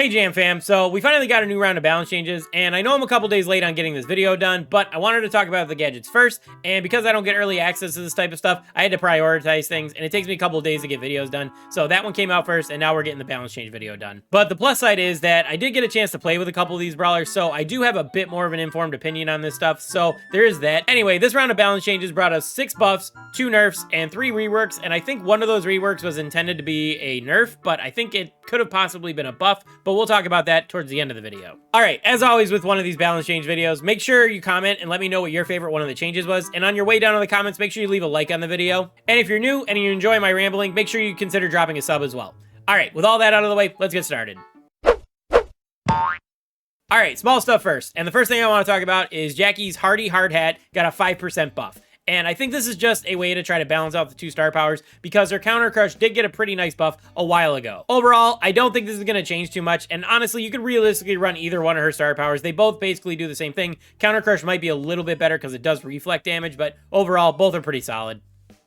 Hey Jam fam, so we finally got a new round of balance changes, and I know I'm a couple days late on getting this video done, but I wanted to talk about the gadgets first, and because I don't get early access to this type of stuff, I had to prioritize things, and it takes me a couple of days to get videos done, so that one came out first, and now we're getting the balance change video done. But the plus side is that I did get a chance to play with a couple of these brawlers, so I do have a bit more of an informed opinion on this stuff, so there is that. Anyway, this round of balance changes brought us 6 buffs, 2 nerfs, and 3 reworks, and I think one of those reworks was intended to be a nerf, but I think it could have possibly been a buff, but we'll talk about that towards the end of the video. All right, as always with one of these balance change videos, make sure you comment and let me know what your favorite one of the changes was, and on your way down in the comments, make sure you leave a like on the video. And if you're new and you enjoy my rambling, make sure you consider dropping a sub as well. All right, with all that out of the way, let's get started. All right, small stuff first, and the first thing I want to talk about is Jackie's Hardy Hard Hat got a 5% buff. And I think this is just a way to try to balance out the 2 star powers because her Counter Crush did get a pretty nice buff a while ago. Overall, I don't think this is going to change too much, and honestly, you could realistically run either one of her star powers. They both basically do the same thing. Counter Crush might be a little bit better because it does reflect damage, but overall, both are pretty solid.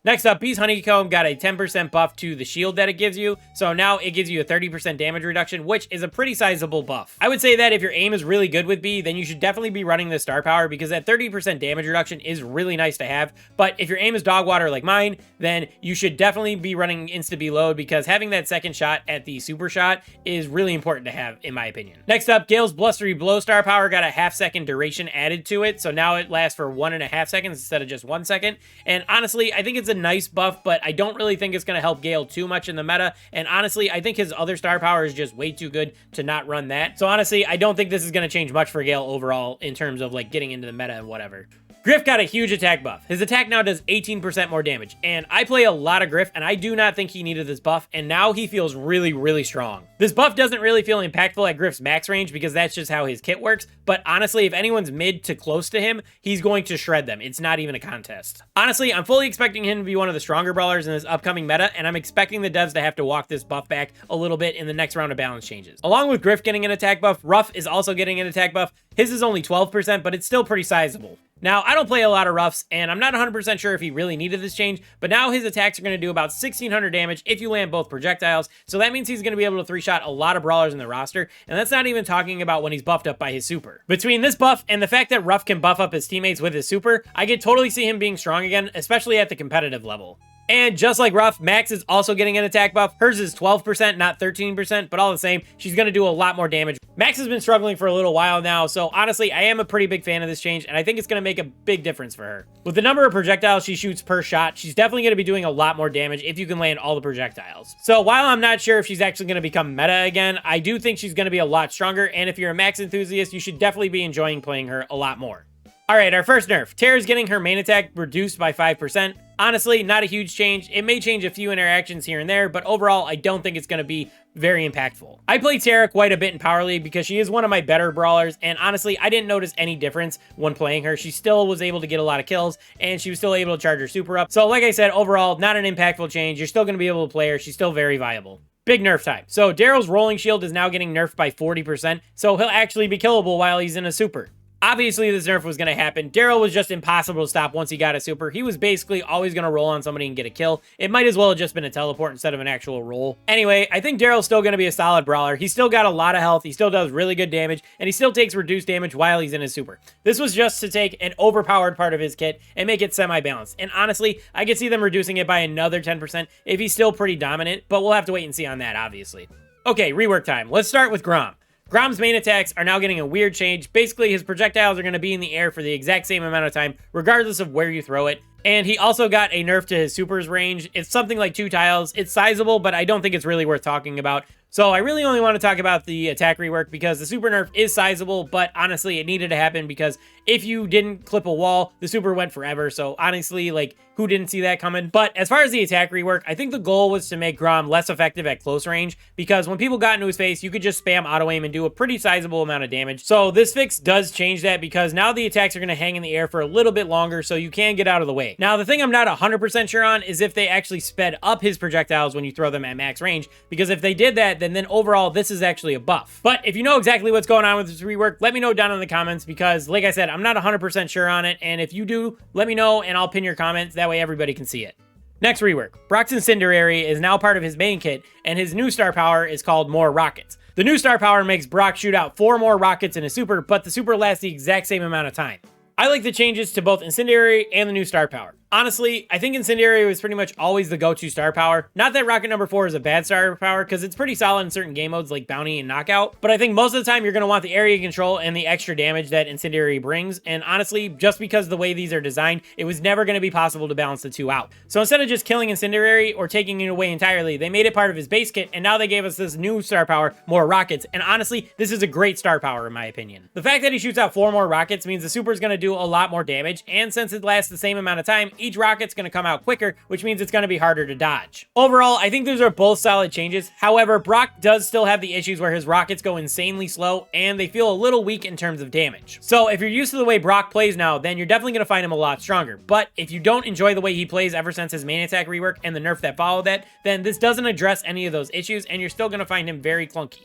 Next up, Bee's Honeycomb got a 10% buff to the shield that it gives you, so now it gives you a 30% damage reduction, which is a pretty sizable buff. I would say that if your aim is really good with Bee, then you should definitely be running this star power because that 30% damage reduction is really nice to have, but if your aim is dog water like mine, then you should definitely be running Insta-B load because having that second shot at the super shot is really important to have, in my opinion. Next up, Gale's Blustery Blow star power got a half-second duration added to it, so now it lasts for 1.5 seconds instead of just 1 second, and honestly, I think it's a nice buff, but I don't really think it's going to help Gale too much in the meta, and honestly, I think his other star power is just way too good to not run that. So honestly, I don't think this is going to change much for Gale overall in terms of like getting into the meta and whatever. Griff got a huge attack buff. His attack now does 18% more damage, and I play a lot of Griff, and I do not think he needed this buff, and now he feels really, really strong. This buff doesn't really feel impactful at Griff's max range because that's just how his kit works, but honestly, if anyone's mid to close to him, he's going to shred them. It's not even a contest. Honestly, I'm fully expecting him to be one of the stronger brawlers in this upcoming meta, and I'm expecting the devs to have to walk this buff back a little bit in the next round of balance changes. Along with Griff getting an attack buff, Ruff is also getting an attack buff. His is only 12%, but it's still pretty sizable. Now, I don't play a lot of Ruffs, and I'm not 100% sure if he really needed this change, but now his attacks are going to do about 1,600 damage if you land both projectiles, so that means he's going to be able to 3-shot a lot of brawlers in the roster, and that's not even talking about when he's buffed up by his super. Between this buff and the fact that Ruff can buff up his teammates with his super, I could totally see him being strong again, especially at the competitive level. And just like Ruff, Max is also getting an attack buff. Hers is 12%, not 13%, but all the same, she's going to do a lot more damage. Max has been struggling for a little while now, so honestly, I am a pretty big fan of this change, and I think it's going to make a big difference for her. With the number of projectiles she shoots per shot, she's definitely going to be doing a lot more damage if you can land all the projectiles. So while I'm not sure if she's actually going to become meta again, I do think she's going to be a lot stronger, and if you're a Max enthusiast, you should definitely be enjoying playing her a lot more. All right, our first nerf. Tara's getting her main attack reduced by 5%. Honestly, not a huge change. It may change a few interactions here and there, but overall, I don't think it's going to be very impactful. I play Tara quite a bit in Power League because she is one of my better brawlers, and honestly, I didn't notice any difference when playing her. She still was able to get a lot of kills, and she was still able to charge her super up. So like I said, overall, not an impactful change. You're still going to be able to play her. She's still very viable. Big nerf time. So Daryl's rolling shield is now getting nerfed by 40%, so he'll actually be killable while he's in a super. Obviously, this nerf was going to happen. Daryl was just impossible to stop once he got a super. He was basically always going to roll on somebody and get a kill. It might as well have just been a teleport instead of an actual roll. Anyway, I think Daryl's still going to be a solid brawler. He's still got a lot of health. He still does really good damage, and he still takes reduced damage while he's in his super. This was just to take an overpowered part of his kit and make it semi-balanced. And honestly, I could see them reducing it by another 10% if he's still pretty dominant, but we'll have to wait and see on that, obviously. Okay, rework time. Let's start with Grom. Grom's main attacks are now getting a weird change. Basically, his projectiles are going to be in the air for the exact same amount of time, regardless of where you throw it. And he also got a nerf to his super's range. It's something like 2 tiles. It's sizable, but I don't think it's really worth talking about. So I really only want to talk about the attack rework because the super nerf is sizable, but honestly, it needed to happen because if you didn't clip a wall, the super went forever. So honestly, like, who didn't see that coming? But as far as the attack rework, I think the goal was to make Grom less effective at close range because when people got into his face, you could just spam auto aim and do a pretty sizable amount of damage. So this fix does change that because now the attacks are going to hang in the air for a little bit longer so you can get out of the way. Now, the thing I'm not 100% sure on is if they actually sped up his projectiles when you throw them at max range, because if they did that, then overall, this is actually a buff. But if you know exactly what's going on with this rework, let me know down in the comments because, like I said, I'm not 100% sure on it, and if you do, let me know and I'll pin your comments. That way everybody can see it. Next rework. Brock's Incendiary is now part of his main kit, and his new star power is called More Rockets. The new star power makes Brock shoot out 4 more rockets in a super, but the super lasts the exact same amount of time. I like the changes to both Incendiary and the new star power. Honestly, I think Incendiary was pretty much always the go-to star power. Not that rocket number 4 is a bad star power, because it's pretty solid in certain game modes like Bounty and Knockout, but I think most of the time you're going to want the area control and the extra damage that Incendiary brings, and honestly, just because of the way these are designed, it was never going to be possible to balance the two out. So instead of just killing Incendiary or taking it away entirely, they made it part of his base kit, and now they gave us this new star power, more rockets, and honestly, this is a great star power in my opinion. The fact that he shoots out 4 more rockets means the super is going to do a lot more damage, and since it lasts the same amount of time, each rocket's going to come out quicker, which means it's going to be harder to dodge. Overall, I think those are both solid changes. However, Brock does still have the issues where his rockets go insanely slow and they feel a little weak in terms of damage. So if you're used to the way Brock plays now, then you're definitely going to find him a lot stronger. But if you don't enjoy the way he plays ever since his main attack rework and the nerf that followed that, then this doesn't address any of those issues and you're still going to find him very clunky.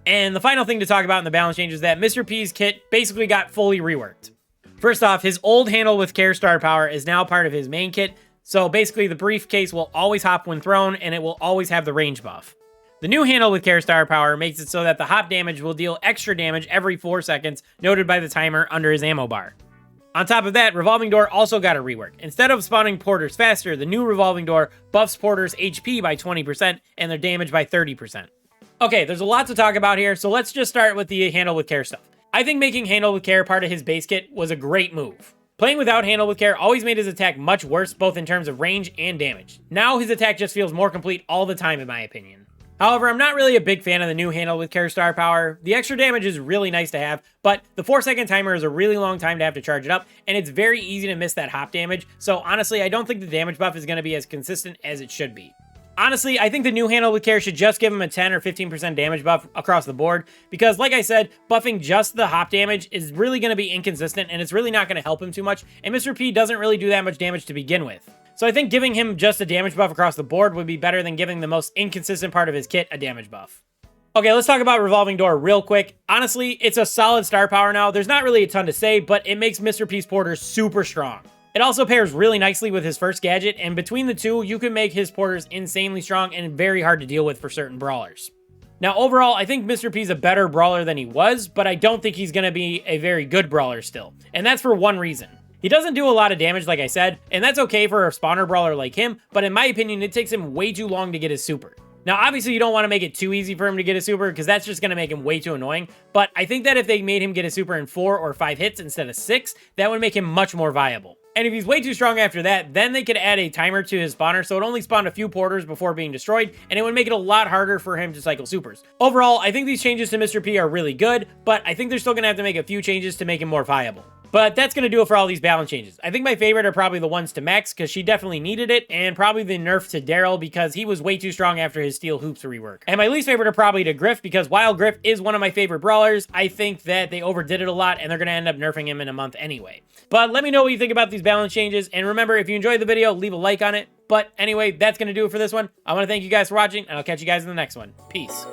And the final thing to talk about in the balance change is that Mr. P's kit basically got fully reworked. First off, his old handle with care star power is now part of his main kit. So basically the briefcase will always hop when thrown and it will always have the range buff. The new handle with care star power makes it so that the hop damage will deal extra damage every 4 seconds, noted by the timer under his ammo bar. On top of that, Revolving Door also got a rework. Instead of spawning porters faster, the new Revolving Door buffs porters HP by 20% and their damage by 30%. Okay, there's a lot to talk about here, so let's just start with the handle with care stuff. I think making handle with care part of his base kit was a great move. Playing without handle with care always made his attack much worse, both in terms of range and damage. Now his attack just feels more complete all the time in my opinion. However, I'm not really a big fan of the new handle with care star power. The extra damage is really nice to have, but the 4-second timer is a really long time to have to charge it up, and it's very easy to miss that hop damage, so honestly, I don't think the damage buff is going to be as consistent as it should be. Honestly, I think the new handle with care should just give him a 10 or 15% damage buff across the board, because like I said, buffing just the hop damage is really going to be inconsistent, and it's really not going to help him too much, and Mr. P doesn't really do that much damage to begin with. So I think giving him just a damage buff across the board would be better than giving the most inconsistent part of his kit a damage buff. Okay, let's talk about Revolving Door real quick. Honestly, it's a solid star power now. There's not really a ton to say, but it makes Mr. P's porters super strong. It also pairs really nicely with his first gadget, and between the two, you can make his porters insanely strong and very hard to deal with for certain brawlers. Now, overall, I think Mr. P's a better brawler than he was, but I don't think he's going to be a very good brawler still, and that's for one reason. He doesn't do a lot of damage, like I said, and that's okay for a spawner brawler like him, but in my opinion, it takes him way too long to get his super. Now, obviously, you don't want to make it too easy for him to get a super, because that's just going to make him way too annoying, but I think that if they made him get a super in 4 or 5 hits instead of 6, that would make him much more viable. And if he's way too strong after that, then they could add a timer to his spawner, so it only spawned a few porters before being destroyed, and it would make it a lot harder for him to cycle supers. Overall, I think these changes to Mr. P are really good, but I think they're still going to have to make a few changes to make him more viable. But that's going to do it for all these balance changes. I think my favorite are probably the ones to Max, because she definitely needed it, and probably the nerf to Daryl, because he was way too strong after his steel hoops rework. And my least favorite are probably to Griff, because while Griff is one of my favorite brawlers, I think that they overdid it a lot, and they're going to end up nerfing him in a month anyway. But let me know what you think about these balance changes, and remember, if you enjoyed the video, leave a like on it. But anyway, that's going to do it for this one. I want to thank you guys for watching, and I'll catch you guys in the next one. Peace.